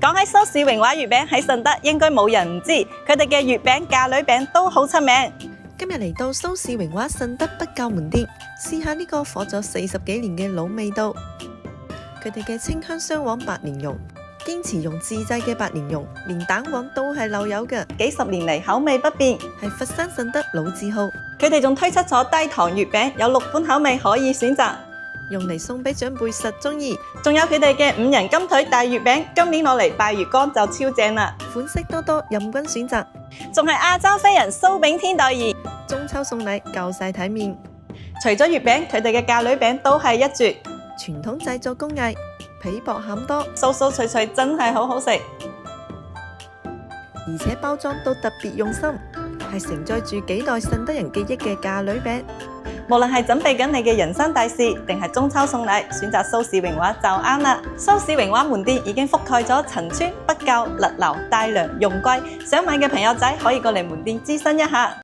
講起蘇氏榮華月餅喺順德，應該冇人唔知，佢哋嘅月餅、嫁女餅都好出名。今日嚟到蘇氏榮華順德北滘門店，試下呢個火咗40幾年嘅老味道。佢哋嘅清香雙黃白蓮蓉，堅持用自製嘅白蓮蓉，連蛋黃都係漏油嘅，幾十年嚟口味不變，係佛山順德老字號。佢哋仲推出咗低糖月餅，有6款口味可以選擇。用嚟送俾長輩實鍾意，仲有佢哋嘅5仁金腿大月餅，今年攞嚟拜月光就超正啦！款式多多，任君選擇。仲係亞洲飛人蘇炳添代言，中秋送禮夠晒體面。除咗月餅，佢哋嘅嫁女餅都係一絕，傳統製作工藝，皮薄餡多，酥酥脆脆，真係好好食。而且包裝都特別用心，係承載住幾代順德人記憶嘅嫁女餅。無論係準備緊你嘅人生大事，定係中秋送禮，選擇蘇氏榮華就啱啦。蘇氏榮華門店已經覆蓋咗陳村、北滘、勒流、大良、容桂，想買嘅朋友仔可以過嚟門店諮詢一下。